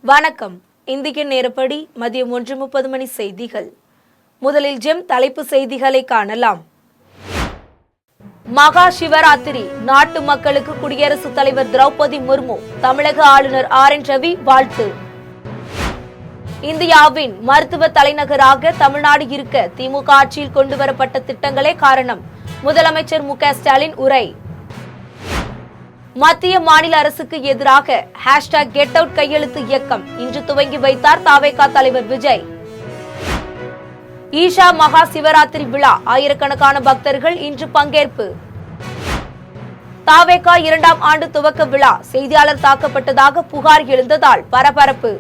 வணக்கம். இந்திய நேரப்படி மதியம் 1:30 மணி செய்திகள். முதலில் ஜெம் தலைப்பு செய்திகளை காணலாம். மகா சிவராத்திரி நாட்டு மக்களுக்கு குடியரசுத் தலைவர் திரௌபதி முர்மு, தமிழக ஆளுநர் RN ரவி வாழ்த்து. இந்தியாவின் மருத்துவ தலைநகராக தமிழ்நாடு இருக்க திமுக ஆட்சியில் கொண்டுவரப்பட்ட திட்டங்களே காரணம், முதலமைச்சர் மு க ஸ்டாலின் உரை. மத்திய மாநில அரசுக்கு எதிராக #கெட்அவுட் கையெழுத்து இயக்கம் இன்று துவங்கி வைத்தார் தாவேகா தலைவர் விஜய். ஈஷா மகா சிவராத்திரி விழா, ஆயிரக்கணக்கான பக்தர்கள் இன்று பங்கேற்பு. தாவேகா 2ஆம் ஆண்டு துவக்க விழா, செய்தியாளர் தாக்கப்பட்டதாக புகார் எழுந்ததால் பரபரப்பு.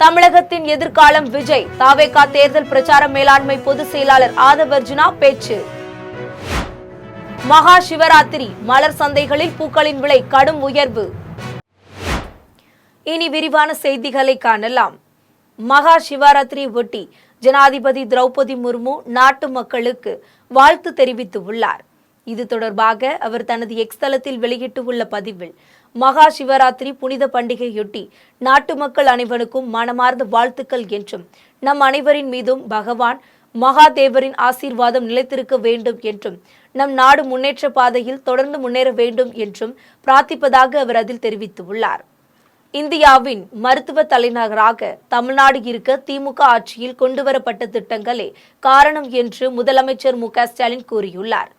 தமிழகத்தின் எதிர்காலம் விஜய், தாவேகா தேர்தல் பிரச்சார மேலாண்மை பொதுச் செயலாளர் ஆதவர்ஜுனா பேச்சு. மகா சிவராத்திரி, மலர் சந்தைகளில் பூக்களின் விலை கடும் உயர்வு. இனி விரிவான செய்திகளை காணலாம். மகா சிவராத்திரியை ஒட்டி ஜனாதிபதி திரௌபதி முர்மு நாட்டு மக்களுக்கு வாழ்த்து தெரிவித்துள்ளார். இது தொடர்பாக அவர் தனது எக்ஸ் தளத்தில் வெளியிட்டுள்ள பதிவில், மகா சிவராத்திரி புனித பண்டிகையொட்டி நாட்டு மக்கள் அனைவருக்கும் மனமார்ந்த வாழ்த்துக்கள் என்றும், நம் அனைவரின் மீதும் பகவான் மகாதேவரின் ஆசீர்வாதம் நிலைத்திருக்க வேண்டும் என்றும், நம் நாடு முன்னேற்ற பாதையில் தொடர்ந்து முன்னேற வேண்டும் என்றும் பிரார்த்திப்பதாக அவர் அதில் தெரிவித்துள்ளார். இந்தியாவின் மருத்துவ தலைநகராக தமிழ்நாடு இருக்க திமுக ஆட்சியில் கொண்டுவரப்பட்ட திட்டங்களே காரணம் என்று முதலமைச்சர் மு க ஸ்டாலின் கூறியுள்ளார்.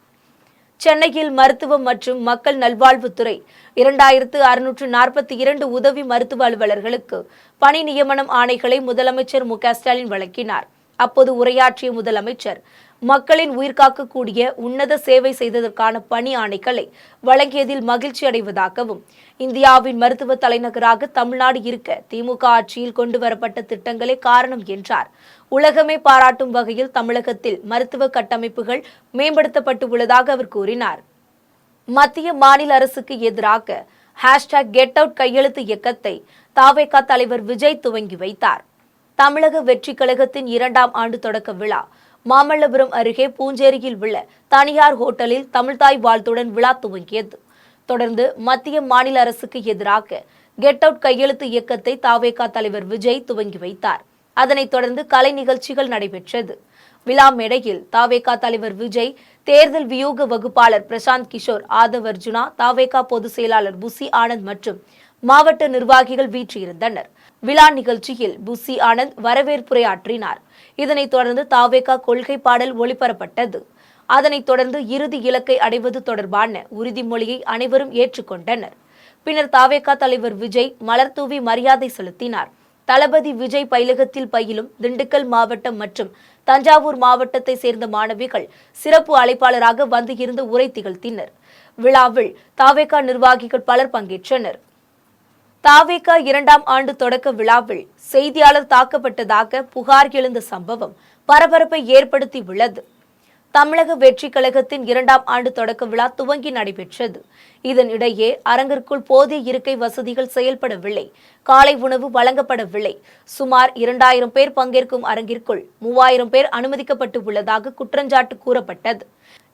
சென்னையில் மருத்துவம் மற்றும் மக்கள் நல்வாழ்வுத்துறை 2642 உதவி மருத்துவ அலுவலர்களுக்கு பணி நியமனம் ஆணைகளை முதலமைச்சர் மு க ஸ்டாலின் வழங்கினார். அப்போது உரையாற்றிய முதலமைச்சர், மக்களின் உயிர்காக்கக்கூடிய உன்னத சேவை செய்ததற்கான பணி ஆணைகளை வழங்கியதில் மகிழ்ச்சி அடைவதாகவும், இந்தியாவின் மருத்துவ தலைநகராக தமிழ்நாடு இருக்க திமுக ஆட்சியில் கொண்டுவரப்பட்ட திட்டங்களே காரணம் என்றார். உலகமே பாராட்டும் வகையில் தமிழகத்தில் மருத்துவ கட்டமைப்புகள் மேம்படுத்தப்பட்டு உள்ளதாக அவர் கூறினார். மத்திய மாநில அரசுக்கு எதிராக #கெட்அவுட் கையெழுத்து இயக்கத்தை தாவேகா தலைவர் விஜய் துவங்கி வைத்தார். தமிழக வெற்றி கழகத்தின் 2ஆம் ஆண்டு தொடக்க விழா மாமல்லபுரம் அருகே பூஞ்சேரியில் உள்ள தனியார் ஹோட்டலில் தமிழ்தாய் வாழ்த்துடன் விழா துவங்கியது. தொடர்ந்து மத்திய மாநில அரசுக்கு எதிராக கெட்அவுட் கையெழுத்து இயக்கத்தை தாவேகா தலைவர் விஜய் துவங்கி வைத்தார். அதனைத் தொடர்ந்து கலை நிகழ்ச்சிகள் நடைபெற்றது. விழா மேடையில் தாவேகா தலைவர் விஜய், தேர்தல் வியூக வகுப்பாளர் பிரசாந்த் கிஷோர், ஆதவர்ஜுனா, தாவேகா பொதுச் செயலாளர் புசி ஆனந்த் மற்றும் மாவட்ட நிர்வாகிகள் வீற்றிருந்தனர். விழா நிகழ்ச்சியில் புசி ஆனந்த் வரவேற்புரையாற்றினார். இதனைத் தொடர்ந்து தாவேகா கொள்கை பாடல் ஒளிபரப்பட்டது. அதனைத் தொடர்ந்து இறுதி இலக்கை அடைவது தொடர்பான உறுதிமொழியை அனைவரும் ஏற்றுக்கொண்டனர். பின்னர் தாவேகா தலைவர் விஜய் மலர் தூவி மரியாதை செலுத்தினார். தளபதி விஜய் பயிலகத்தில் பயிலும் திண்டுக்கல் மாவட்டம் மற்றும் தஞ்சாவூர் மாவட்டத்தை சேர்ந்த மாணவிகள் சிறப்பு அழைப்பாளராக வந்து இருந்து உரை திகழ்த்தினர். விழாவில் தாவேகா நிர்வாகிகள் பலர் பங்கேற்றனர். தாவேகா 2ஆம் ஆண்டு தொடக்க விழாவில் செய்தியாளர் தாக்கப்பட்டதாக புகார் எழுந்த சம்பவம் பரபரப்பை ஏற்படுத்தி உள்ளது. தமிழக வெற்றி கழகத்தின் 2ஆம் ஆண்டு தொடக்க விழா துவங்கி நடைபெற்றது. இதனிடையே அரங்கிற்குள் போதிய இருக்கை வசதிகள் செயல்படவில்லை, காலை உணவு வழங்கப்படவில்லை. சுமார் 2000 பேர் பங்கேற்கும் அரங்கிற்குள் 3000 பேர் அனுமதிக்கப்பட்டு உள்ளதாக குற்றச்சாட்டு கூறப்பட்டது.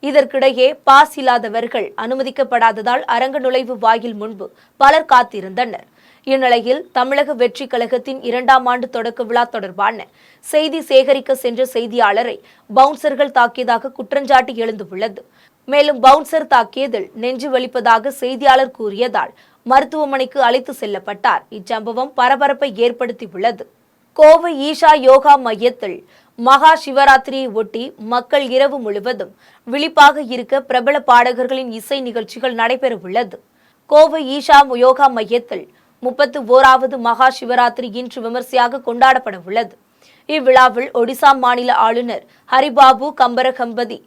இதற்கிடையே பாஸ் இல்லாதவர்கள் அனுமதிக்கப்படாததால் அரங்க நுழைவு வாயில் முன்பு பலர் காத்திருந்தனர். இந்நிலையில் தமிழக வெற்றி கழகத்தின் 2ஆம் ஆண்டு தொடக்க விழா தொடர்பான செய்தி சேகரிக்க சென்ற செய்தியாளரை பவுன்சர்கள் தாக்கியதாக குற்றச்சாட்டு எழுந்துள்ளது. மேலும் பவுன்சர் தாக்கியதில் நெஞ்சு வலிப்பதாக செய்தியாளர் கூறியதால் மருத்துவமனைக்கு அழைத்து செல்லப்பட்டார். இச்சம்பவம் பரபரப்பை ஏற்படுத்தியுள்ளது. கோவை ஈஷா யோகா மையத்தில் மகா சிவராத்திரியை ஒட்டி மக்கள் இரவு முழுவதும் விழிப்பாக இருக்க பிரபல பாடகர்களின் இசை நிகழ்ச்சிகள் நடைபெறவுள்ளது. கோவை ஈஷா யோகா மையத்தில் 31வது மகா சிவராத்திரி இன்று விமர்சையாக கொண்டாடப்பட உள்ளது. இவ்விழாவில் ஒடிசா மாநில ஆளுநர் ஹரிபாபு கம்பரகம்பதி,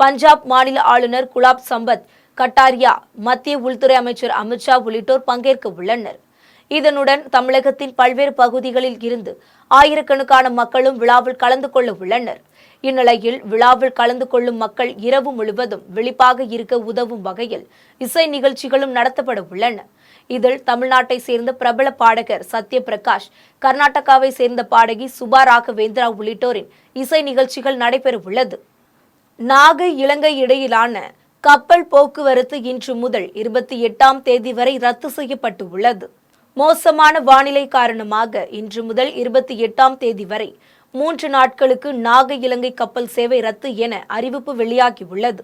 பஞ்சாப் மாநில ஆளுநர் குலாப் சம்பத் கட்டாரியா, மத்திய உள்துறை அமைச்சர் அமித்ஷா உள்ளிட்டோர் பங்கேற்க உள்ளனர். இதனுடன் தமிழகத்தின் பல்வேறு பகுதிகளில் இருந்து ஆயிரக்கணக்கான மக்களும் விழாவில் கலந்து கொள்ள உள்ளனர். இந்நிலையில் விழாவில் கலந்து கொள்ளும் மக்கள் இரவு முழுவதும் விழிப்பாக இருக்க உதவும் வகையில் இசை நிகழ்ச்சிகளும் நடத்தப்பட உள்ளன. இதில் தமிழ்நாட்டை சேர்ந்த பிரபல பாடகர் சத்யபிரகாஷ், கர்நாடகாவை சேர்ந்த பாடகி சுபா ராகவேந்திரா உள்ளிட்டோரின் இசை நிகழ்ச்சிகள் நடைபெற உள்ளது. நாகை இலங்கை இடையிலான கப்பல் போக்குவரத்து இன்று முதல் 28ஆம் தேதி வரை ரத்து செய்யப்பட்டு உள்ளது. மோசமான வானிலை காரணமாக இன்று முதல் 28ஆம் தேதி வரை 3 நாட்களுக்கு நாகை இலங்கை கப்பல் சேவை ரத்து என அறிவிப்பு வெளியாகியுள்ளது.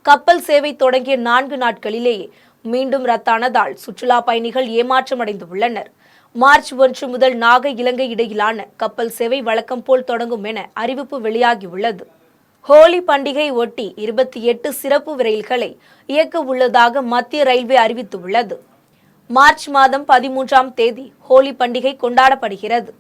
கப்பல் சேவை தொடங்கிய 4 நாட்களிலேயே மீண்டும் ரத்தானதால் சுற்றுலா பயணிகள் ஏமாற்றமடைந்துள்ளனர். மார்ச் 1 முதல் நாகை இலங்கை இடையிலான கப்பல் சேவை வழக்கம் போல் தொடங்கும் என அறிவிப்பு வெளியாகியுள்ளது. ஹோலி பண்டிகை ஒட்டி 28 சிறப்பு ரயில்களை இயக்க உள்ளதாக மத்திய ரயில்வே அறிவித்துள்ளது. மார்ச் மாதம் 13ஆம் தேதி ஹோலி பண்டிகை கொண்டாடப்படுகிறது.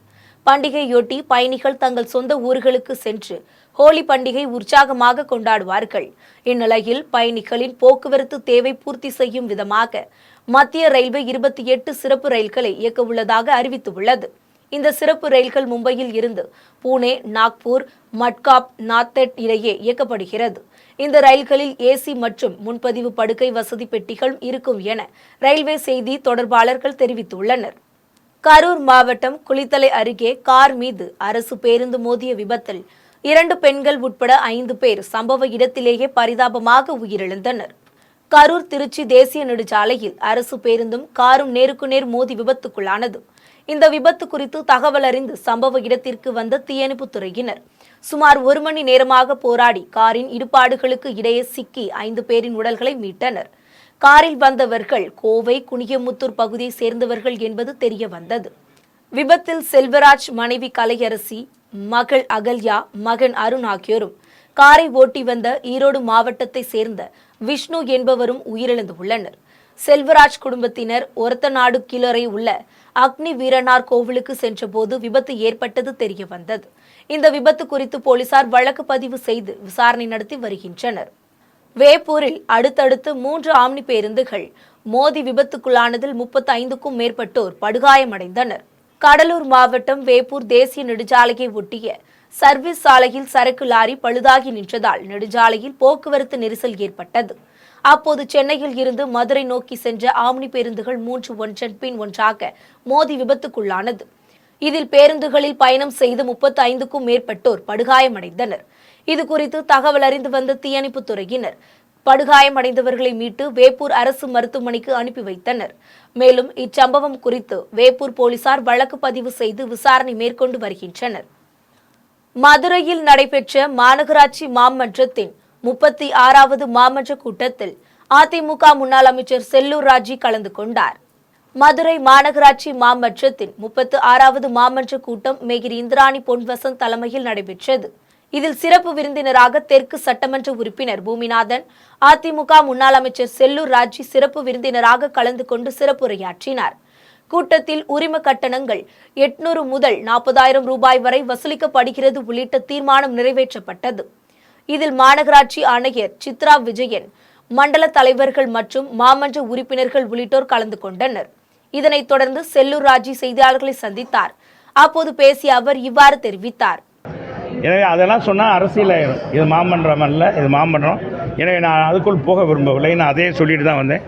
பண்டிகையொட்டி பயணிகள் தங்கள் சொந்த ஊர்களுக்கு சென்று ஹோலி பண்டிகை உற்சாகமாக கொண்டாடுவார்கள். இந்நிலையில் பயணிகளின் போக்குவரத்து தேவை பூர்த்தி செய்யும் விதமாக மத்திய ரயில்வே 28 சிறப்பு ரயில்களை இயக்க உள்ளதாக அறிவித்துள்ளது. இந்த சிறப்பு ரயில்கள் மும்பையில் இருந்து புனே, நாக்பூர், மட்காப், நாத்தெட் இடையே இயக்கப்படுகிறது. இந்த ரயில்களில் ஏசி மற்றும் முன்பதிவு படுக்கை வசதி பெட்டிகள் இருக்கும் என ரயில்வே செய்தி தொடர்பாளர்கள் தெரிவித்துள்ளனர். கரூர் மாவட்டம் குளித்தலை அருகே கார் மீது அரசு பேருந்து மோதிய விபத்தில் 2 பெண்கள் உட்பட 5 பேர் சம்பவ இடத்திலேயே பரிதாபமாக உயிரிழந்தனர். கரூர் திருச்சி தேசிய நெடுஞ்சாலையில் அரசு பேருந்தும் காரும் நேருக்கு நேர் மோதி விபத்துக்குள்ளானது. இந்த விபத்து குறித்து தகவல் அறிந்து சம்பவ இடத்திற்கு வந்த தீயணைப்புத் துறையினர் சுமார் 1 மணி நேரமாக போராடி காரின் இடுபாடுகளுக்கு இடையே சிக்கி 5 பேரின் உடல்களை மீட்டனர். காரில் வந்தவர்கள் கோவை குனியமுத்தூர் பகுதியை சேர்ந்தவர்கள் என்பது தெரிய வந்தது. விபத்தில் செல்வராஜ் மனைவி கலையரசி, மகள் அகல்யா, மகன் அருண் ஆகியோரும், காரை ஓட்டி வந்த ஈரோடு மாவட்டத்தை சேர்ந்த விஷ்ணு என்பவரும் உயிரிழந்துள்ளனர். செல்வராஜ் குடும்பத்தினர் ஒரத்தநாடு கீழரை உள்ள அக்னி வீரனார் கோவிலுக்கு சென்றபோது விபத்து ஏற்பட்டது தெரிய வந்தது. இந்த விபத்து குறித்து போலீசார் வழக்கு பதிவு செய்து விசாரணை நடத்தி வருகின்றனர். வேப்பூரில் அடுத்தடுத்து 3 ஆம்னி பேருந்துகள் மோதி விபத்துக்குள்ளானதில் 35க்கும் மேற்பட்டோர் படுகாயமடைந்தனர். கடலூர் மாவட்டம் வேப்பூர் தேசிய நெடுஞ்சாலையை ஒட்டிய சர்வீஸ் சாலையில் சரக்கு லாரி பழுதாகி நின்றதால் நெடுஞ்சாலையில் போக்குவரத்து நெரிசல் ஏற்பட்டது. அப்போது சென்னையில் இருந்து மதுரை நோக்கி சென்ற ஆம்னி பேருந்துகள் 3 ஒன்றன் பின் ஒன்றாக மோதி விபத்துக்குள்ளானது. இதில் பேருந்துகளில் பயணம் செய்து 35க்கும் மேற்பட்டோர் படுகாயமடைந்தனர். இதுகுறித்து தகவல் அறிந்து வந்த தீயணைப்புத் துறையினர் படுகாயமடைந்தவர்களை மீட்டு வேப்பூர் அரசு மருத்துவமனைக்கு அனுப்பி வைத்தனர். மேலும் இச்சம்பவம் குறித்து வேப்பூர் போலீசார் வழக்கு பதிவு செய்து விசாரணை மேற்கொண்டு வருகின்றனர். மதுரையில் நடைபெற்ற மாநகராட்சி மாமன்றத்தின் 36வது மாமன்ற கூட்டத்தில் அதிமுக முன்னாள் அமைச்சர் செல்லூர் ராஜு கலந்து கொண்டார். மதுரை மாநகராட்சி மாமன்றத்தின் 36வது மாமன்ற கூட்டம் மேயர் இந்திராணி பொன்வசந்த் தலைமையில் நடைபெற்றது. இதில் சிறப்பு விருந்தினராக தெற்கு சட்டமன்ற உறுப்பினர் பூமிநாதன், அதிமுக முன்னாள் அமைச்சர் செல்லூர் ராஜு சிறப்பு விருந்தினராக கலந்து கொண்டு சிறப்புரையாற்றினார். கூட்டத்தில் உரிம கட்டணங்கள் 800 முதல் 40,000 ரூபாய் வரை வசூலிக்கப்படுகிறது உள்ளிட்ட தீர்மானம் நிறைவேற்றப்பட்டது. இதில் மாநகராட்சி ஆணையர் சித்ரா விஜயன், மண்டல தலைவர்கள் மற்றும் மாமன்ற உறுப்பினர்கள் உள்ளிட்டோர் கலந்து கொண்டனர். இதனைத் தொடர்ந்து செல்லூர் ராஜு செய்தியாளர்களை சந்தித்தார். அப்போது பேசிய அவர் இவ்வாறு தெரிவித்தார். எனவே அதெல்லாம் சொன்னால் அரசியல் ஆயிரும். இது மாமன்றம் அல்ல, இது மாமன்றம். எனவே நான் அதுக்குள் போக விரும்பவில்லை. நான் அதே சொல்லிட்டு தான் வந்தேன்.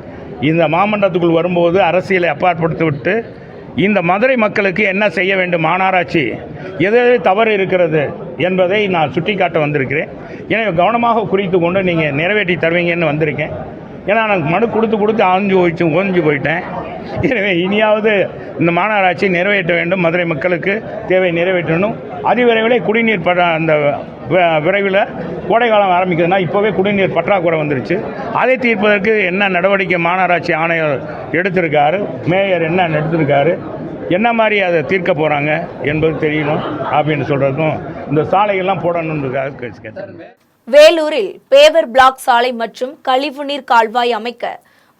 இந்த மாமன்றத்துக்குள் வரும்போது அரசியலை அப்பாற்படுத்தி விட்டு இந்த மதுரை மக்களுக்கு என்ன செய்ய வேண்டும், மாநகராட்சி எது தவறு இருக்கிறது என்பதை நான் சுட்டிக்காட்ட வந்திருக்கிறேன். எனவே கவனமாக குறித்து கொண்டு நீங்கள் நிறைவேற்றி தருவீங்கன்னு வந்திருக்கேன். ஏன்னா நான் மனு கொடுத்து ஓஞ்சு போயிட்டேன். எனவே இனியாவது இந்த மாநகராட்சி நிறைவேற்ற வேண்டும், மதுரை மக்களுக்கு தேவை நிறைவேற்றணும். அதிவிரைவில் குடிநீர் அந்த விரைவில் கோடைக்காலம் ஆரம்பிக்கிறதுனா இப்போவே குடிநீர் பற்றாக்குறை வந்துருச்சு. அதை தீர்ப்பதற்கு என்ன நடவடிக்கை மாநகராட்சி ஆணையர் எடுத்திருக்காரு, மேயர் என்ன எடுத்திருக்காரு, என்ன மாதிரி அதை தீர்க்க போகிறாங்க என்பது தெரியணும் அப்படின்னு சொல்கிறதுக்கும் இந்த சாலைகள்லாம் போடணுன்றதுக்காக கேட்டேன். வேலூரில் பேவர் பிளாக் சாலை மற்றும் கழிவுநீர் கால்வாய் அமைக்க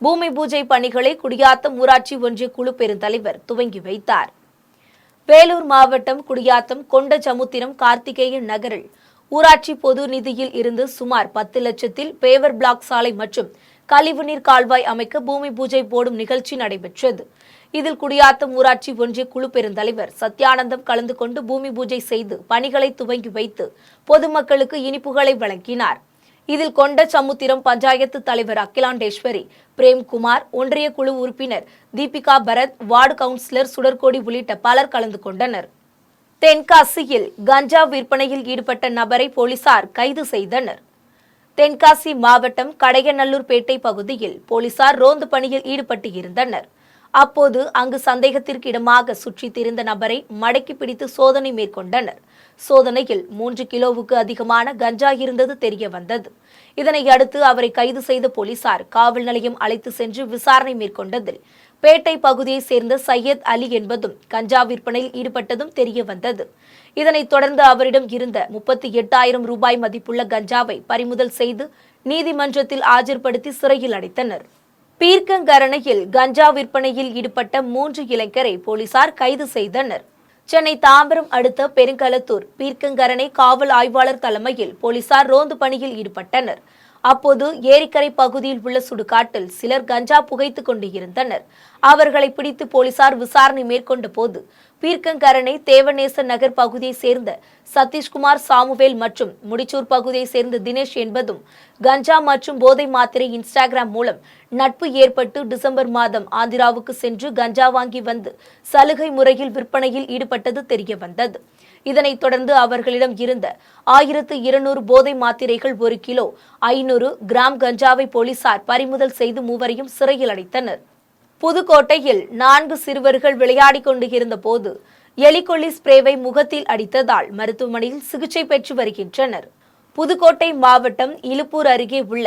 பூமி பூஜை பணிகளை குடியாத்தம் ஊராட்சி ஒன்றிய குழு பெருந்தலைவர் துவங்கி வைத்தார். வேலூர் மாவட்டம் குடியாத்தம் கொண்டசமுத்திரம் கார்த்திகேயன் நகரில் ஊராட்சி பொது நிதியில் இருந்து சுமார் 10 லட்சத்தில் பேவர் பிளாக் சாலை மற்றும் கழிவுநீர் கால்வாய் அமைக்க பூமி பூஜை போடும் நிகழ்ச்சி நடைபெற்றது. இதில் குடியாத்தம் ஊராட்சி ஒன்றிய குழு பெருந்தலைவர் சத்யானந்தம் கலந்து கொண்டு பூமி பூஜை செய்து பணிகளை துவங்கி வைத்து பொதுமக்களுக்கு இனிப்புகளை வழங்கினார். இதில் கொண்டசமுத்திரம் பஞ்சாயத்து தலைவர் அகிலாண்டேஸ்வரி, பிரேம்குமார், ஒன்றிய குழு உறுப்பினர் தீபிகா பரத், வார்டு கவுன்சிலர் சுடர்கோடி உள்ளிட்ட பலர் கலந்து கொண்டனர். தென்காசியில் கஞ்சா விற்பனையில் ஈடுபட்ட நபரை போலீசார் கைது செய்தனர். தென்காசி மாவட்டம் கடையநல்லூர் பேட்டை பகுதியில் போலீசார் ரோந்து பணியில் ஈடுபட்டு இருந்தனர். அப்போது அங்கு சந்தேகத்திற்கு இடமாக சுற்றித் திரிந்த நபரை மடக்கி பிடித்து சோதனை மேற்கொண்டனர். சோதனையில் 3 கிலோவுக்கு அதிகமான கஞ்சா இருந்தது தெரிய வந்தது. இதனை அடுத்து அவரை கைது செய்த போலீசார் காவல் நிலையம் அழைத்து சென்று விசாரணை மேற்கொண்டதில் பேட்டை பகுதியைச் சேர்ந்த சையத் அலி என்பதும் கஞ்சா விற்பனையில் ஈடுபட்டதும் தெரிய வந்தது. இதனைத் தொடர்ந்து அவரிடம் இருந்த 38,000 ரூபாய் மதிப்புள்ள கஞ்சாவை பறிமுதல் செய்து நீதிமன்றத்தில் ஆஜர்படுத்தி சிறையில் அடைத்தனர். பீர்க்கங்கரணையில் கஞ்சா விற்பனையில் ஈடுபட்ட 3 இளைஞரை போலீசார் கைது செய்தனர். சென்னை தாம்பரம் அடுத்த பெருங்களத்தூர் பீர்க்கங்கரணை காவல் ஆய்வாளர் தலைமையில் போலீசார் ரோந்து பணியில் ஈடுபட்டனர். அப்போது ஏரிக்கரை பகுதியில் உள்ள சுடுகாட்டில் சிலர் கஞ்சா புகைத்துக் கொண்டு இருந்தனர். அவர்களை பிடித்து போலீசார் விசாரணை மேற்கொண்ட போது பீர்க்கங்கரணை தேவநேச நகர் பகுதியைச் சேர்ந்த சதீஷ்குமார் சாமுவேல் மற்றும் முடிச்சூர் பகுதியைச் சேர்ந்த தினேஷ் என்பதும் கஞ்சா மற்றும் போதை மாத்திரை இன்ஸ்டாகிராம் மூலம் நட்பு ஏற்பட்டு டிசம்பர் மாதம் ஆந்திராவுக்கு சென்று கஞ்சா வாங்கி வந்து சலுகை முறையில் விற்பனையில் ஈடுபட்டது தெரிய வந்தது. இதனைத் தொடர்ந்து அவர்களிடம் இருந்த 1200 போதை மாத்திரைகள் 1 கிலோ 500 கிராம் கஞ்சாவை போலீசார் பறிமுதல் செய்து மூவரையும் சிறையில் அடைத்தனர். புதுக்கோட்டையில் 4 சிறுவர்கள் விளையாடிக் கொண்டு இருந்த போது எலிக்கொல்லி ஸ்ப்ரேவை முகத்தில் அடித்ததால் மருத்துவமனையில் சிகிச்சை பெற்று வருகின்றனர். புதுக்கோட்டை மாவட்டம் இலுப்பூர் அருகே உள்ள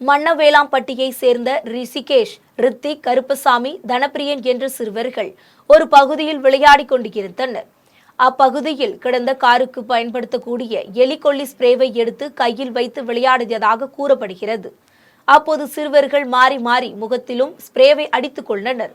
மன்னவேளாம்பட்டியை சேர்ந்த ரிஷிகேஷ், ரித்திக், கருப்பசாமி, தனப்பிரியன் என்ற சிறுவர்கள் ஒரு பகுதியில் விளையாடிக் கொண்டிருந்தனர். அப்பகுதியில் கிடந்த காருக்கு பயன்படுத்தக்கூடிய எலிக்கொல்லி ஸ்ப்ரேவை எடுத்து கையில் வைத்து விளையாடியதாக கூறப்படுகிறது. அப்போது சிறுவர்கள் மாறி மாறி முகத்திலும் ஸ்ப்ரேவை அடித்துக் கொண்டனர்.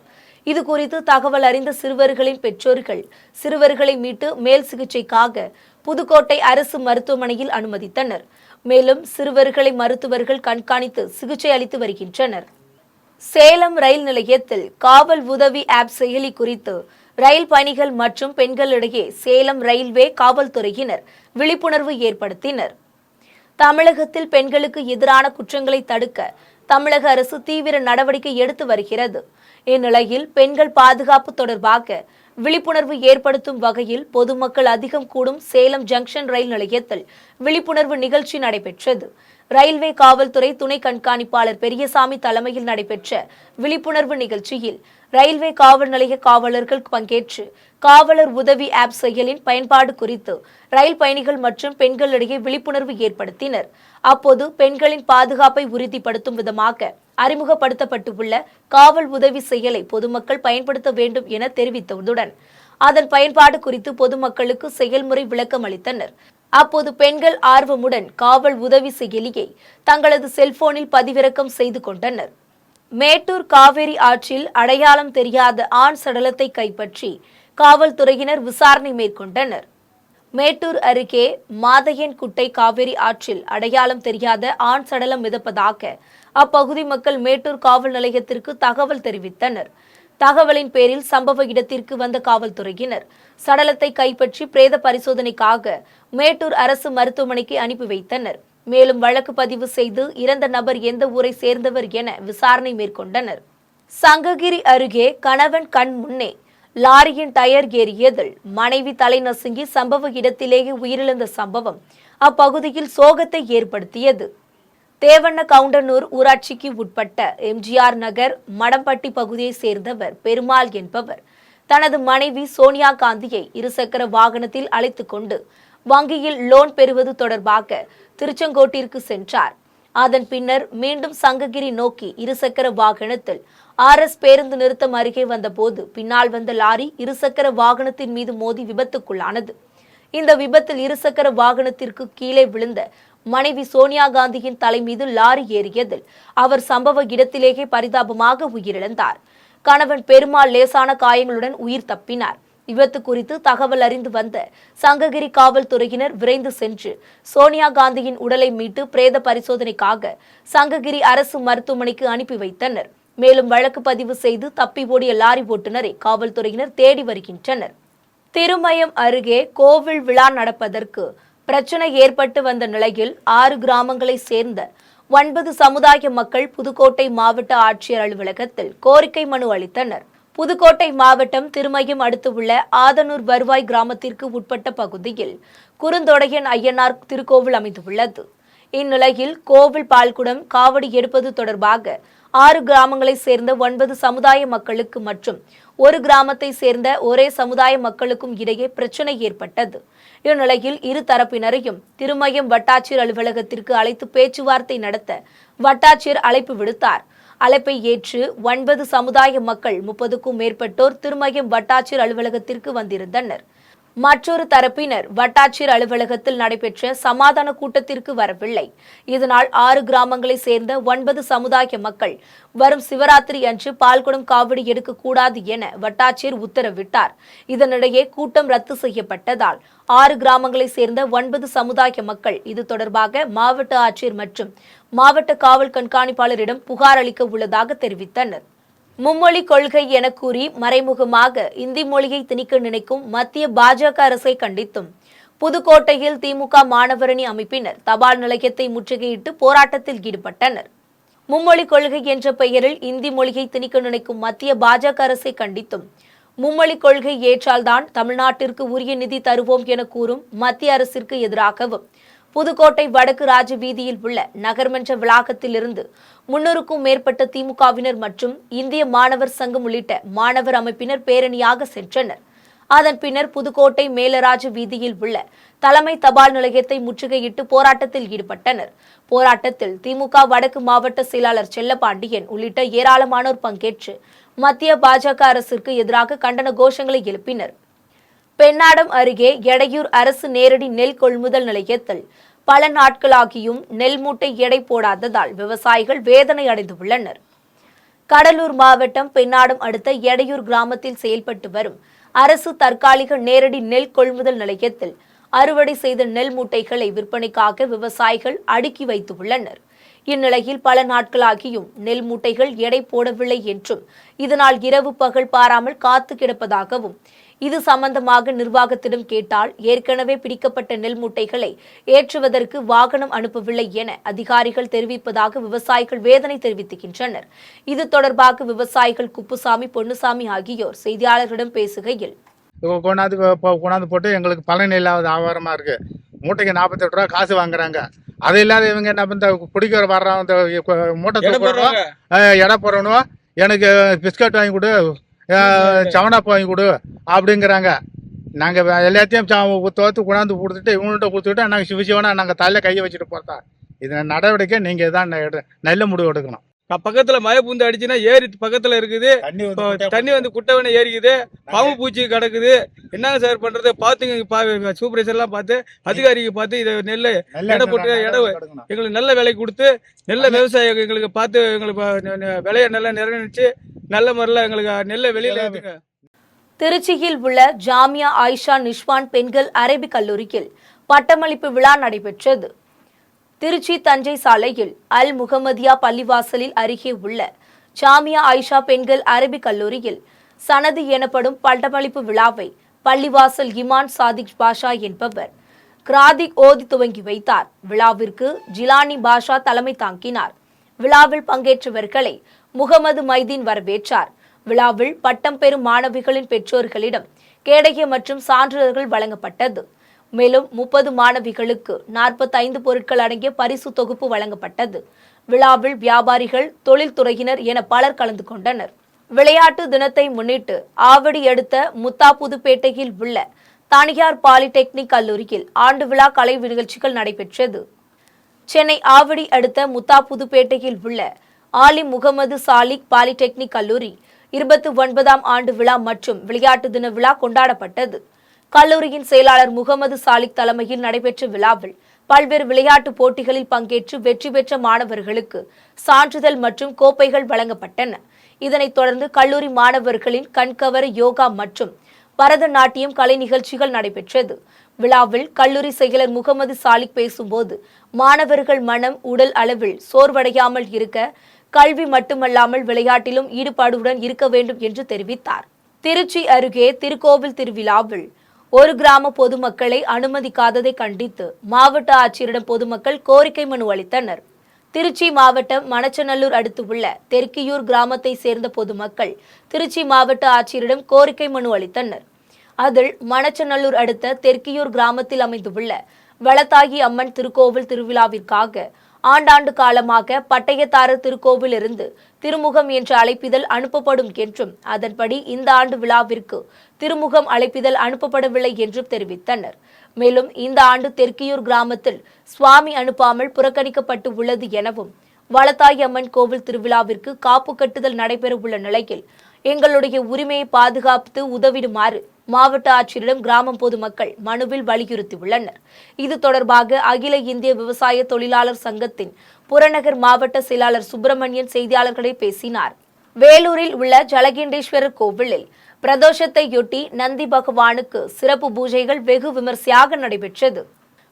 இதுகுறித்து தகவல் அறிந்த சிறுவர்களின் பெற்றோர்கள் சிறுவர்களை மீட்டு மேல் சிகிச்சைக்காக புதுக்கோட்டை அரசு மருத்துவமனையில் அனுமதித்தனர். மேலும் சிறுவர்களை மருத்துவர்கள் கண்காணித்து சிகிச்சை அளித்து வருகின்றனர். சேலம் ரயில் நிலையத்தில் காவல் உதவி ஆப் செயலி குறித்து ரயில் பயணிகள் மற்றும் பெண்களிடையே சேலம் ரயில்வே காவல்துறையினர் விழிப்புணர்வு ஏற்படுத்தினர். தமிழகத்தில் பெண்களுக்கு எதிரான குற்றங்களை தடுக்க தமிழக அரசு தீவிர நடவடிக்கை எடுத்து வருகிறது. இந்நிலையில் பெண்கள் பாதுகாப்பு தொடர்பாக விழிப்புணர்வு ஏற்படுத்தும் வகையில் பொதுமக்கள் அதிகம் கூடும் சேலம் ஜங்ஷன் ரயில் நிலையத்தில் விழிப்புணர்வு நிகழ்ச்சி நடைபெற்றது. ரயில்வே காவல்துறை துணை கண்காணிப்பாளர் பெரியசாமி தலைமையில் நடைபெற்ற விழிப்புணர்வு நிகழ்ச்சியில் ரயில்வே காவல் நிலைய காவலர்கள் பங்கேற்று காவலர் உதவி ஆப் செயலின் பயன்பாடு குறித்து ரயில் பயணிகள் மற்றும் பெண்களிடையே விழிப்புணர்வு ஏற்படுத்தினர். அப்போது பெண்களின் பாதுகாப்பை உறுதிப்படுத்தும் விதமாக அறிமுகப்படுத்தப்பட்டுள்ள காவல் உதவி செயலை பொதுமக்கள் பயன்படுத்த வேண்டும் என தெரிவித்ததுடன் அதன் பயன்பாடு குறித்து பொதுமக்களுக்கு செயல்முறை விளக்கம் அளித்தனர். அப்போது பெண்கள் ஆர்வமுடன் காவல் உதவி செயலியை தங்களது செல்போனில் பதிவிறக்கம் செய்து கொண்டனர். மேட்டூர் காவிரி ஆற்றில் அடையாளம் தெரியாத ஆண் சடலத்தை கைப்பற்றி காவல்துறையினர் விசாரணை மேற்கொண்டனர். மேட்டூர் அருகே மாதையன்குட்டை காவிரி ஆற்றில் அடையாளம் தெரியாத ஆண் சடலம் மிதப்பதாக அப்பகுதி மக்கள் மேட்டூர் காவல் நிலையத்திற்கு தகவல் தெரிவித்தனர். தகவலின் பேரில் சம்பவ இடத்திற்கு வந்த காவல்துறையினர் சடலத்தை கைப்பற்றி பிரேத பரிசோதனைக்காக மேட்டூர் அரசு மருத்துவமனைக்கு அனுப்பி வைத்தனர். மேலும் வழக்கு பதிவு செய்து இறந்த நபர் எந்த ஊரை சேர்ந்தவர் என விசாரணை மேற்கொண்டனர். சங்ககிரி அருகே கணவன் கண் முன்னே லாரியின் டயர் ஏறியதில் மனைவி தலை நசுங்கி சம்பவ இடத்திலேயே உயிரிழந்த சம்பவம் அப்பகுதியில் சோகத்தை ஏற்படுத்தியது. தேவண்ண கவுண்டனூர் ஊராட்சிக்கு உட்பட்ட எம்ஜிஆர் நகர் மடம்பட்டி பகுதியைச் சேர்ந்தவர் பெருமாள் என்பவர் தனது மனைவி சோனியா காந்தியை இருசக்கர வாகனத்தில் அழைத்துக் கொண்டு வங்கியில் லோன் பெறுவது தொடர்பாக திருச்செங்கோட்டிற்கு சென்றார். அதன் பின்னர் மீண்டும் சங்ககிரி நோக்கி இருசக்கர வாகனத்தில் RS பேருந்து நிறுத்தம் அருகே வந்தபோது பின்னால் வந்த லாரி இருசக்கர வாகனத்தின் மீது மோதி விபத்துக்குள்ளானது. இந்த விபத்தில் இருசக்கர வாகனத்திற்கு கீழே விழுந்த மனைவி சோனியா காந்தியின் தலை மீது லாரி ஏறியதில் அவர் சம்பவ இடத்திலேயே பரிதாபமாக உயிரிழந்தார். கணவன் பெருமாள் லேசான காயங்களுடன் உயிர் தப்பினார். விபத்து குறித்து தகவல் அறிந்து வந்த சங்ககிரி காவல்துறையினர் விரைந்து சென்று சோனியா காந்தியின் உடலை மீட்டு பிரேத பரிசோதனைக்காக சங்ககிரி அரசு மருத்துவமனைக்கு அனுப்பி வைத்தனர். மேலும் வழக்கு பதிவு செய்து தப்பி ஓடிய லாரி ஓட்டுநரை காவல்துறையினர் தேடி வருகின்றனர். திருமயம் அருகே கோவில் விழா நடப்பதற்கு பிரச்சனை ஏற்பட்டு வந்த நிலையில் 6 கிராமங்களை சேர்ந்த 9 சமுதாய மக்கள் புதுக்கோட்டை மாவட்ட ஆட்சியர் அலுவலகத்தில் கோரிக்கை மனு அளித்தனர். புதுக்கோட்டை மாவட்டம் திருமயம் அடுத்து உள்ள ஆதனூர் வருவாய் கிராமத்திற்கு உட்பட்ட பகுதியில் குறுந்தொடையன் ஐயனார் திருக்கோவில் அமைந்துள்ளது. இந்நிலையில் கோவில் பால்குடம் காவடி எடுப்பது தொடர்பாக 6 கிராமங்களைச் சேர்ந்த 9 சமுதாய மக்களுக்கு மற்றும் ஒரு கிராமத்தை சேர்ந்த ஒரே சமுதாய மக்களுக்கும் இடையே பிரச்சினை ஏற்பட்டது. இந்நிலையில் இரு தரப்பினரையும் திருமயம் வட்டாட்சியர் அலுவலகத்திற்கு அழைத்து பேச்சுவார்த்தை நடத்த வட்டாட்சியர் அழைப்பு விடுத்தார். அழைப்பை ஏற்று 9 சமுதாய மக்கள் 30க்கும் மேற்பட்டோர் திருமயம் வட்டாட்சியர் அலுவலகத்திற்கு வந்திருந்தனர். மற்றொரு தரப்பினர் வட்டாட்சியர் அலுவலகத்தில் நடைபெற்ற சமாதான கூட்டத்திற்கு வரவில்லை. இதனால் 6 கிராமங்களைச் சேர்ந்த 9 சமுதாய மக்கள் வரும் சிவராத்திரி அன்று பால்குடம் காவடி எடுக்கக்கூடாது என வட்டாட்சியர் உத்தரவிட்டார். இதனிடையே கூட்டம் ரத்து செய்யப்பட்டதால் 6 கிராமங்களைச் சேர்ந்த 9 சமுதாய மக்கள் இது தொடர்பாக மாவட்ட ஆட்சியர் மற்றும் மாவட்ட காவல் கண்காணிப்பாளரிடம் புகார் அளிக்க உள்ளதாக தெரிவித்தனர். மும்மொழி கொள்கை என கூறி மறைமுகமாக இந்தி மொழியை திணிக்க நினைக்கும் மத்திய பாஜக அரசை கண்டித்தும் புதுக்கோட்டையில் திமுக மாணவரணி அமைப்பினர் தபால் நிலையத்தை முற்றுகையிட்டு போராட்டத்தில் ஈடுபட்டனர். மும்மொழி கொள்கை என்ற பெயரில் இந்தி மொழியை திணிக்க நினைக்கும் மத்திய பாஜக அரசை கண்டித்தும் மும்மொழி கொள்கை ஏற்றால்தான் தமிழ்நாட்டிற்கு உரிய நிதி தருவோம் என கூறும் மத்திய அரசிற்கு எதிராகவும் புதுக்கோட்டை வடக்கு ராஜ வீதியில் உள்ள நகர்மன்ற வளாகத்திலிருந்து 300க்கும் மேற்பட்ட திமுகவினர் மற்றும் இந்திய மாணவர் சங்கம் உள்ளிட்ட மாணவர் அமைப்பினர் பேரணியாக சென்றனர். அதன் பின்னர் புதுக்கோட்டை மேலராஜ வீதியில் உள்ள தலைமை தபால் நிலையத்தை முற்றுகையிட்டு போராட்டத்தில் ஈடுபட்டனர். போராட்டத்தில் திமுக வடக்கு மாவட்ட செயலாளர் செல்லப்பாண்டியன் உள்ளிட்ட ஏராளமானோர் பங்கேற்று மத்திய பாஜக அரசிற்கு எதிராக கண்டன கோஷங்களை எழுப்பினர். பெண்ணாடம் அருகே எடையூர் அரசு நேரடி நெல் கொள்முதல் நிலையத்தில் பல நாட்களாகியும் நெல் மூட்டை எடை போடாததால் விவசாயிகள் வேதனை அடைந்துள்ளனர். கடலூர் மாவட்டம் பெண்ணாடம் அடுத்த எடையூர் கிராமத்தில் செயல்பட்டு வரும் அரசு தற்காலிக நேரடி நெல் கொள்முதல் நிலையத்தில் அறுவடை செய்த நெல் மூட்டைகளை விற்பனைக்காக விவசாயிகள் அடுக்கி வைத்துள்ளனர். இந்நிலையில் பல நாட்களாகியும் நெல் மூட்டைகள் எடை போடவில்லை என்றும் இதனால் இரவு பகல் பாராமல் காத்து கிடப்பதாகவும் இது சம்பந்தமாக நிர்வாகத்திடம் கேட்டால் ஏற்கனவே பிடிக்கப்பட்ட நெல் மூட்டைகளை ஏற்றுவதற்கு வாகனம் அனுப்பவில்லை என அதிகாரிகள் தெரிவிப்பதாக விவசாயிகள் வேதனை தெரிவிக்கின்றனர். இது தொடர்பாக விவசாயிகள் குப்புசாமி, பொன்னுசாமி ஆகியோர் செய்தியாளர்களிடம் பேசுகையில், கொண்டாந்து போட்டு எங்களுக்கு பலன் இல்லாத ஆவாரமா இருக்கு. மூட்டைக்கு 48 ரூபா காசு வாங்குறாங்க. அது இல்லாத இவங்க என்ன இந்த குடிக்கிற வர்றவங்க மூட்டை எடை போடணும், எனக்கு பிஸ்கட் வாங்கி கொடு, சவனாப்பு வாங்கி கொடு அப்படிங்கிறாங்க. நாங்கள் எல்லாத்தையும் தோற்று கொண்டாந்து கொடுத்துட்டு இவங்கள்ட்ட கொடுத்துட்டு நாங்கள் சிவசிவனா நாங்கள் தலையில் கையை வச்சுட்டு போகிறதா? இது நடவடிக்கை நீங்கள் தான் நல்ல முடிவு எடுக்கணும். பக்கத்துல மழை பூந்து அடிச்சுன்னா ஏரி பக்கத்துல இருக்குது, தண்ணி வந்து குட்டவனை ஏறிக்குது, பாம்பு பூச்சி கிடக்குது. என்னங்க சார் பண்றது? பாத்துங்க, சூப்பர்வைசர் எல்லாம் பார்த்து அதிகாரிக்கு பார்த்து இதை நெல்லை எடை போட்டு எங்களுக்கு நல்ல விலை கொடுத்து நல்ல விவசாயம் எங்களுக்கு பார்த்து எங்களுக்கு விலையை நல்லா நிர்ணயிச்சு நல்ல முறையில் எங்களுக்கு நெல்லை வெளியில ஏற்றுங்க. திருச்சியில் உள்ள ஜாமியா ஆயிஷா நிஷ்வான் பெண்கள் அரபிக் கல்லூரியில் பட்டமளிப்பு விழா நடைபெற்றது. திருச்சி தஞ்சை சாலையில் அல் முகமதியா பள்ளிவாசலில் அருகே உள்ள ஜாமியா ஆயிஷா பெண்கள் அரபிக் கல்லூரியில் சனது எனப்படும் பட்டமளிப்பு விழாவை பள்ளிவாசல் இமான் சாதிக் பாஷா என்பவர் கிராதிக் ஓதி துவங்கி வைத்தார். விழாவிற்கு ஜிலானி பாஷா தலைமை தாங்கினார். விழாவில் பங்கேற்றவர்களை முகமது மைதீன் வரவேற்றார். விழாவில் பட்டம் பெறும் மாணவிகளின் பெற்றோர்களிடம் கேடய மற்றும் சான்றிதழ்கள் வழங்கப்பட்டது. மேலும் 30 மாணவிகளுக்கு 45 பொருட்கள் அடங்கிய பரிசு தொகுப்பு வழங்கப்பட்டது. விழாவில் வியாபாரிகள், தொழில்துறையினர் என பலர் கலந்து கொண்டனர். விளையாட்டு தினத்தை முன்னிட்டு ஆவடி அடுத்த முத்தாப்புதுப்பேட்டையில் உள்ள தனியார் பாலிடெக்னிக் கல்லூரியில் ஆண்டு விழா கலை நிகழ்ச்சிகள் நடைபெற்றது. சென்னை ஆவடி அடுத்த முத்தாப்புதுப்பேட்டையில் உள்ள ஆலி முகமது சாலிக் பாலிடெக்னிக் கல்லூரி 29ஆம் ஆண்டு விழா மற்றும் விளையாட்டு தின விழா கொண்டாடப்பட்டது. கல்லூரியின் செயலாளர் முகமது சாலிக் தலைமையில் நடைபெற்ற விழாவில் பல்வேறு விளையாட்டுப் போட்டிகளில் பங்கேற்று வெற்றி பெற்ற மாணவர்களுக்கு சான்றிதழ் மற்றும் கோப்பைகள் வழங்கப்பட்டன. இதனைத் தொடர்ந்து கல்லூரி மாணவர்களின் கண்கவர் யோகா மற்றும் பரதநாட்டியம் கலை நிகழ்ச்சிகள் நடைபெற்றது. விழாவில் கல்லூரி செயலர் முகமது சாலிக் பேசும்போது மாணவர்கள் மனம், உடல் அளவில் சோர்வடையாமல் இருக்க கல்வி மட்டுமல்லாமல் விளையாட்டிலும் ஈடுபாடுடன் இருக்க வேண்டும் என்று தெரிவித்தார். திருச்சி அருகே திருக்கோவில் திருவிழாவில் ஒரு கிராம பொதுமக்களை அனுமதிக்காததை கண்டித்து மாவட்ட ஆட்சியரிடம் பொதுமக்கள் கோரிக்கை மனு அளித்தனர். திருச்சி மாவட்டம் மணச்சநல்லூர் அடுத்து உள்ள தெற்கியூர் கிராமத்தை சேர்ந்த பொதுமக்கள் திருச்சி மாவட்ட ஆட்சியரிடம் கோரிக்கை மனு அளித்தனர். அதில் மணச்சநல்லூர் அடுத்த தெற்கியூர் கிராமத்தில் அமைந்துள்ள வளத்தாயி அம்மன் திருக்கோவில் திருவிழாவிற்காக ஆண்டாண்டு காலமாக பட்டயத்தாரர் திருக்கோவில் இருந்து திருமுகம் என்ற அழைப்பிதழ் அனுப்பப்படும் என்றும் அதன்படி இந்த ஆண்டு விழாவிற்கு திருமுகம் அழைப்பிதழ் அனுப்பப்படவில்லை என்றும் தெரிவித்தனர். மேலும் இந்த ஆண்டு தெற்கியூர் கிராமத்தில் சுவாமி அனுப்பாமல் புறக்கணிக்கப்பட்டு உள்ளது எனவும் வளத்தாயி அம்மன் கோவில் திருவிழாவிற்கு காப்பு கட்டுதல் நடைபெறவுள்ள நிலையில் எங்களுடைய உரிமையை பாதுகாத்து உதவிடுமாறு மாவட்ட ஆட்சியரிடம் கிராமம் பொதுமக்கள் மனுவில் வலியுறுத்தியுள்ளனர். இது தொடர்பாக அகில இந்திய விவசாய தொழிலாளர் சங்கத்தின் புறநகர் மாவட்ட செயலாளர் சுப்பிரமணியன் செய்தியாளர்களை பேசினார். வேலூரில் உள்ள ஜலகண்டேஸ்வரர் கோவிலில் பிரதோஷத்தையொட்டி நந்தி பகவானுக்கு சிறப்பு பூஜைகள் வெகு விமர்சையாக நடைபெற்றது.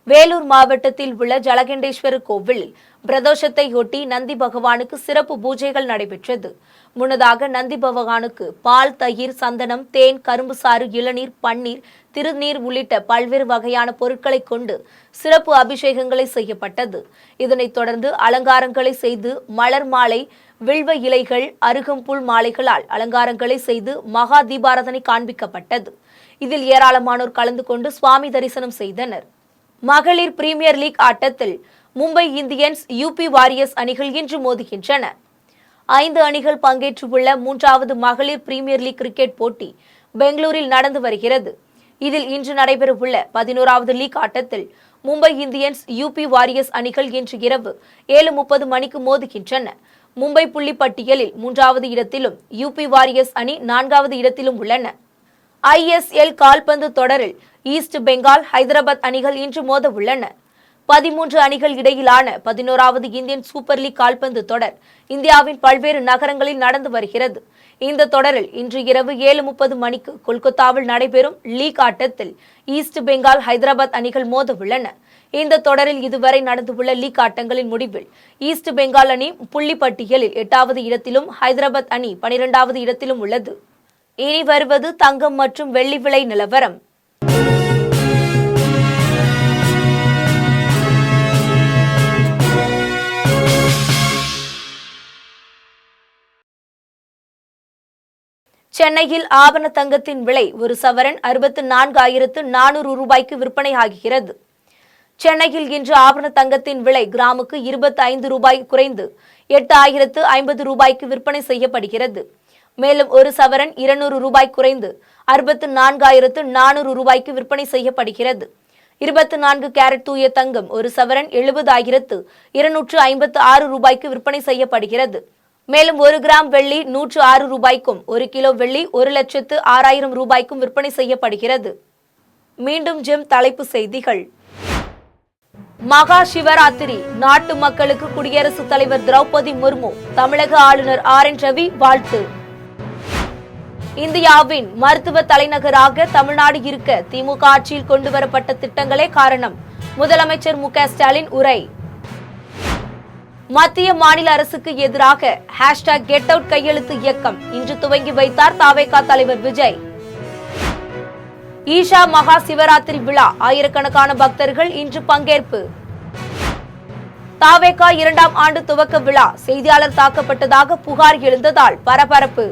வேலூர் மாவட்டத்தில் உள்ள ஜலகண்டேஸ்வரர் கோவிலில் பிரதோஷத்தையொட்டி நந்தி பகவானுக்கு சிறப்பு பூஜைகள் நடைபெற்றது. முன்னதாக நந்தி பகவானுக்கு பால், தயிர், சந்தனம், தேன், கரும்பு சாறு, இளநீர், பன்னீர், திருநீர் உள்ளிட்ட பல்வேறு வகையான பொருட்களை கொண்டு சிறப்பு அபிஷேகங்களை செய்யப்பட்டது. இதனைத் தொடர்ந்து அலங்காரங்களை செய்து மலர் மாலை, வில்வ இலைகள், அருகம்புல் மாலைகளால் அலங்காரங்களை செய்து மகா தீபாராதனை காண்பிக்கப்பட்டது. இதில் ஏராளமானோர் கலந்து கொண்டு சுவாமி தரிசனம் செய்தனர். மகளிர் பிரீமியர் லீக் ஆட்டத்தில் மும்பை இந்தியன்ஸ் யூபி வாரியர்ஸ் அணிகள் இன்று மோதுகின்றன. 5 அணிகள் பங்கேற்றுள்ள 3வது மகளிர் பிரீமியர் லீக் கிரிக்கெட் போட்டி பெங்களூரில் நடந்து வருகிறது. இதில் இன்று நடைபெறவுள்ள 11வது லீக் ஆட்டத்தில் மும்பை இந்தியன்ஸ் யூபி வாரியர்ஸ் அணிகள் இன்று இரவு 7:30 மணிக்கு மோதுகின்றன. மும்பை புள்ளி பட்டியலில் 3வது இடத்திலும் யூபி வாரியர்ஸ் அணி 4வது இடத்திலும் உள்ளன. ISL கால்பந்து தொடரில் ஈஸ்ட் பெங்கால், ஹைதராபாத் அணிகள் இன்று மோத உள்ளன. 13 அணிகள் இடையிலான 11வது இந்தியன் சூப்பர் லீக் கால்பந்து தொடர் இந்தியாவின் பல்வேறு நகரங்களில் நடந்து வருகிறது. இந்த தொடரில் இன்று இரவு 7:30 மணிக்கு கொல்கத்தாவில் நடைபெறும் லீக் ஆட்டத்தில் ஈஸ்ட் பெங்கால், ஹைதராபாத் அணிகள் மோத உள்ளன. இந்த தொடரில் இதுவரை நடந்துள்ள லீக் ஆட்டங்களின் முடிவில் ஈஸ்ட் பெங்கால் அணி புள்ளி பட்டியலில் 8வது இடத்திலும், ஹைதராபாத் அணி 12வது இடத்திலும் உள்ளது. இனி வருவது தங்கம் மற்றும் வெள்ளி விலை நிலவரம். சென்னையில் ஆபரண தங்கத்தின் விலை ஒரு சவரன் 64,400 ரூபாய்க்கு விற்பனையாகிறது. சென்னையில் இன்று ஆபரண தங்கத்தின் விலை கிராமுக்கு 25 ரூபாய் குறைந்து 8,050 ரூபாய்க்கு விற்பனை செய்யப்படுகிறது. மேலும் ஒரு சவரன் 200 ரூபாய் குறைந்து 64,400 ரூபாய்க்கு விற்பனை செய்யப்படுகிறது. 24 கேரட் தூய தங்கம் ஒரு சவரன் 70,256 ரூபாய்க்கு விற்பனை செய்யப்படுகிறது. மேலும் 1 கிராம் வெள்ளி 106 ரூபாய்க்கும் 1 கிலோ வெள்ளி 1,06,000 ரூபாய்க்கும் விற்பனை செய்யப்படுகிறது. மீண்டும் ஜெம் தலைப்பு செய்திகள். மகா சிவராத்திரி நாட்டு மக்களுக்கு குடியரசுத் தலைவர் திரௌபதி முர்மு, தமிழக ஆளுநர் RN ரவி வாழ்த்து. இந்தியாவின் மருத்துவ தலைநகராக தமிழ்நாடு இருக்க திமுக ஆட்சியில் கொண்டுவரப்பட்ட திட்டங்களே காரணம், முதலமைச்சர் மு க ஸ்டாலின் உரை. மத்திய மாநில அரசுக்கு எதிராக #கெட்அவுட் கையெழுத்து இயக்கம் இன்று துவங்கி வைத்தார் தாவேகா தலைவர் விஜய். ஈஷா மகா சிவராத்திரி விழா ஆயிரக்கணக்கான பக்தர்கள் இன்று பங்கேற்பு. தாவேகா 2ஆம் ஆண்டு துவக்க விழா செய்தியாளர் தாக்கப்பட்டதாக புகார் எழுந்ததால் பரபரப்பு.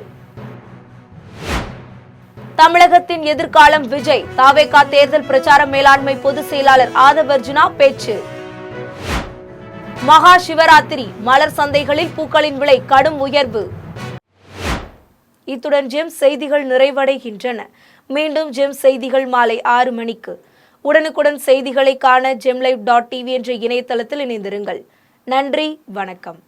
தமிழகத்தின் எதிர்காலம் விஜய், தாவேகா தேர்தல் பிரச்சார மேலாண்மை பொதுச் செயலாளர் ஆதவ் அர்ஜுனா பேச்சு. மகா சிவராத்திரி மலர் சந்தைகளில் பூக்களின் விலை கடும் உயர்வு. இத்துடன் ஜெம் செய்திகள் நிறைவடைகின்றன. மீண்டும் ஜெம் செய்திகள் மாலை 6 மணிக்கு. உடனுக்குடன் செய்திகளை காண gemlive.tv என்ற இணையதளத்தில் இணைந்திருங்கள். நன்றி, வணக்கம்.